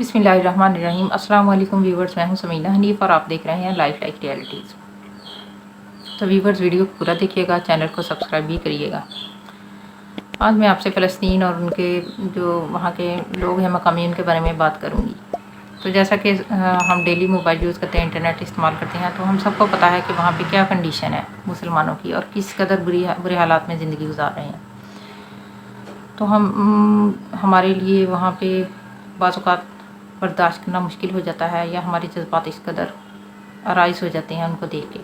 बिस्मिल्लाहिर्रहमानिर्रहीम। अस्सलाम वालेकुम व्यूवर्स, मैं हूं समीना हनीफ और आप देख रहे हैं लाइफ लाइक रियलिटीज़। तो व्यूवर्स, वीडियो को पूरा देखिएगा, चैनल को सब्सक्राइब भी करिएगा। आज मैं आपसे फ़लस्तीन और उनके जो वहाँ के लोग हैं मकामी, उनके बारे में बात करूँगी। तो जैसा कि हम डेली मोबाइल यूज़ करते हैं, इंटरनेट इस्तेमाल करते हैं, तो हम सबको पता है कि वहाँ पे क्या कंडीशन है मुसलमानों की और किस कदर बुरे हालात में ज़िंदगी गुजार रहे हैं। तो हमारे लिए वहाँ पे बाज़ औक़ात बर्दाश्त करना मुश्किल हो जाता है, या हमारे जज्बात इस कदर अराइज़ हो जाते हैं उनको देख के।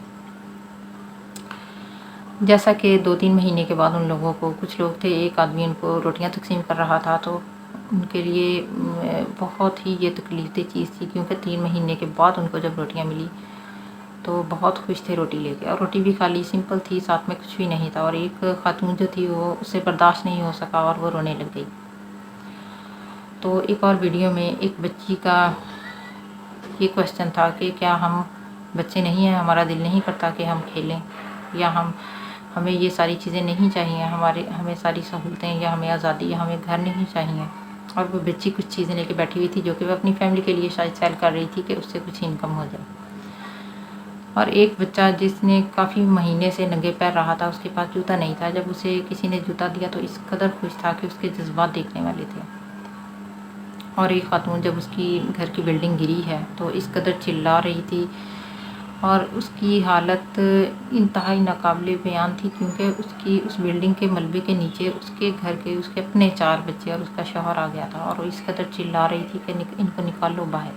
जैसा कि 2-3 महीने के बाद उन लोगों को, कुछ लोग थे, एक आदमी उनको रोटियां तकसीम कर रहा था, तो उनके लिए बहुत ही ये तकलीफ़देह चीज़ थी, क्योंकि 3 महीने के बाद उनको जब रोटियां मिली तो बहुत खुश थे रोटी लेके, और रोटी भी खाली सिंपल थी, साथ में कुछ भी नहीं था। और एक खातून जो थी वो उससे बर्दाश्त नहीं हो सका और वो रोने लग गई। तो एक और वीडियो में एक बच्ची का ये क्वेश्चन था कि क्या हम बच्चे नहीं हैं, हमारा दिल नहीं करता कि हम खेलें, या हमें ये सारी चीज़ें नहीं चाहिए, हमें सारी सहूलतें, या हमें आज़ादी, या हमें घर नहीं चाहिए। और वो बच्ची कुछ चीज़ें लेके बैठी हुई थी जो कि वो अपनी फैमिली के लिए शायद सेल कर रही थी कि उससे कुछ इनकम हो जाए। और एक बच्चा जिसने काफ़ी महीने से नंगे पैर रहा था, उसके पास जूता नहीं था, जब उसे किसी ने जूता दिया तो इस कदर खुश था कि उसके जज्बात देखने वाले थे। और एक खातून जब उसकी घर की बिल्डिंग गिरी है तो इस कदर चिल्ला रही थी, और उसकी हालत इंतहाई नाकाबिले बयान थी, क्योंकि उसकी उस बिल्डिंग के मलबे के नीचे उसके घर के उसके अपने 4 बच्चे और उसका शौहर आ गया था, और वो इस कदर चिल्ला रही थी कि इनको निकालो बाहर,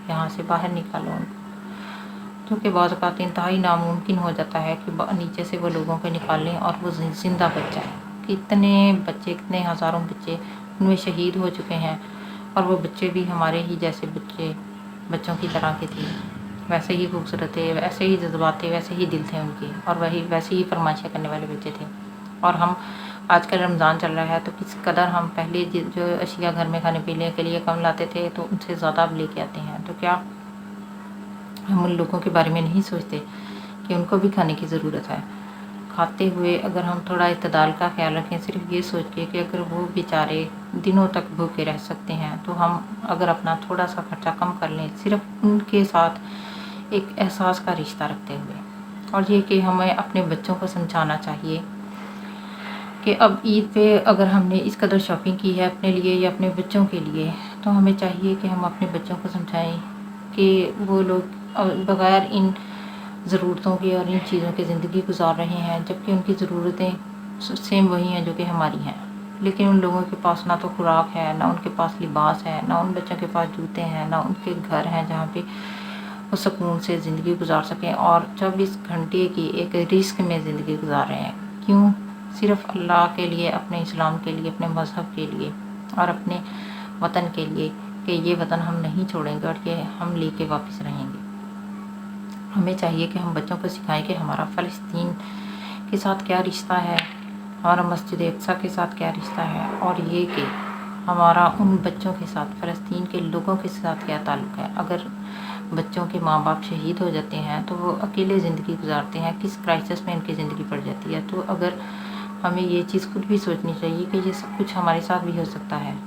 यहाँ से बाहर निकालो उनको। क्योंकि बाज़ औक़ात इंतहाई नामुमकिन हो जाता है कि नीचे से वो लोगों को निकालें और वो ज़िंदा बच जाए। कितने बच्चे, कितने हज़ारों बच्चे उनमें शहीद हो चुके हैं, और वो बच्चे भी हमारे ही जैसे बच्चों की तरह के थे, वैसे ही खूबसूरत थे, वैसे ही जज्बात थे, वैसे ही दिल थे उनके, और वैसे ही फरमाइशें करने वाले बच्चे थे। और हम आजकल रमज़ान चल रहा है, तो किस कदर हम पहले जो अशिया घर में खाने पीने के लिए कम लाते थे, तो उनसे ज़्यादा अब लेके आते हैं। तो क्या हम उन लोगों के बारे में नहीं सोचते कि उनको भी खाने की ज़रूरत है? खाते हुए अगर हम थोड़ा इत्तेदाल का ख्याल रखें, सिर्फ ये सोच के कि अगर वो बेचारे दिनों तक भूखे रह सकते हैं, तो हम अगर अपना थोड़ा सा खर्चा कम कर लें, सिर्फ उनके साथ एक एहसास का रिश्ता रखते हुए। और ये कि हमें अपने बच्चों को समझाना चाहिए कि अब ईद पे अगर हमने इस कदर शॉपिंग की है अपने लिए या अपने बच्चों के लिए, तो हमें चाहिए कि हम अपने बच्चों को समझाएं कि वो लोग बग़ैर इन ज़रूरतों की और इन चीज़ों की ज़िंदगी गुजार रहे हैं, जबकि उनकी ज़रूरतें सेम वही हैं जो कि हमारी हैं। लेकिन उन लोगों के पास ना तो खुराक है, ना उनके पास लिबास है, ना उन बच्चों के पास जूते हैं, ना उनके घर हैं जहाँ पे वो सुकून से ज़िंदगी गुजार सकें, और 24 घंटे की एक रिस्क में ज़िंदगी गुजार रहे हैं। क्यों? सिर्फ़ अल्लाह के लिए, अपने इस्लाम के लिए, अपने मज़हब के लिए और अपने वतन के लिए, कि ये वतन हम नहीं छोड़ेंगे और ये हम लेके वापस रहेंगे। हमें चाहिए कि हम बच्चों को सिखाएं कि हमारा फ़लस्तीन के साथ क्या रिश्ता है, हमारा मस्जिद अक़सा के साथ क्या रिश्ता है, और ये कि हमारा उन बच्चों के साथ, फ़लस्तीन के लोगों के साथ क्या ताल्लुक़ है। अगर बच्चों के माँ बाप शहीद हो जाते हैं तो वो अकेले ज़िंदगी गुजारते हैं, किस क्राइसिस में उनकी ज़िंदगी पड़ जाती है। तो अगर हमें ये चीज़ खुद भी सोचनी चाहिए कि ये सब कुछ हमारे साथ भी हो सकता है,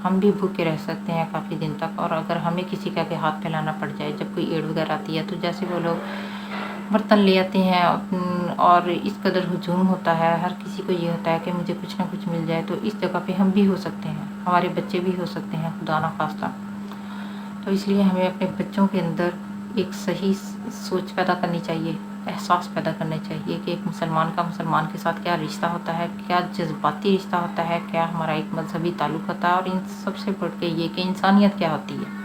हम भी भूखे रह सकते हैं काफ़ी दिन तक। और अगर हमें किसी का के हाथ फैलाना पड़ जाए, जब कोई एड वगैरह आती है, तो जैसे वो लोग बर्तन ले आते हैं और इस कदर हुजूम होता है, हर किसी को ये होता है कि मुझे कुछ ना कुछ मिल जाए, तो इस जगह पे हम भी हो सकते हैं, हमारे बच्चे भी हो सकते हैं, खुदा ना खास्ता। तो इसलिए हमें अपने बच्चों के अंदर एक सही सोच पैदा करनी चाहिए, एहसास पैदा करना चाहिए कि एक मुसलमान का मुसलमान के साथ क्या रिश्ता होता है, क्या जज्बाती रिश्ता होता है, क्या हमारा एक मजहबी ताल्लुक़ होता है, और इन सबसे बढ़ के ये कि इंसानियत क्या होती है।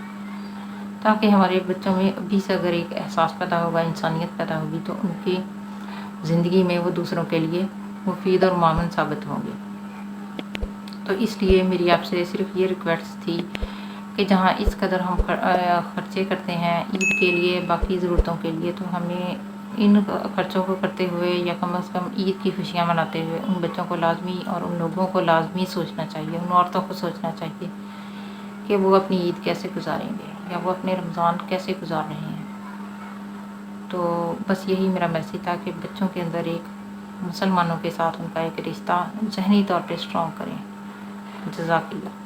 ताकि हमारे बच्चों में अभी से अगर एक एहसास पैदा होगा, इंसानियत पैदा होगी, तो उनकी ज़िंदगी में वो दूसरों के लिए मुफीद और मामन साबित होंगे। तो इसलिए मेरी आपसे सिर्फ ये रिक्वेस्ट थी कि जहाँ इस कदर हम खर्चे करते हैं ईद के लिए, बाकी ज़रूरतों के लिए, तो हमें इन खर्चों को करते हुए या कम से कम ईद की खुशियाँ मनाते हुए उन बच्चों को लाजमी और उन लोगों को लाजमी सोचना चाहिए, उन औरतों को सोचना चाहिए कि वो अपनी ईद कैसे गुजारेंगे, या वो अपने रमज़ान कैसे गुजार रहे हैं। तो बस यही मेरा मैसेज था कि बच्चों के अंदर एक मुसलमानों के साथ उनका एक रिश्ता ज़हनी तौर पे स्ट्रॉन्ग करें। जज़ाकल्लाह।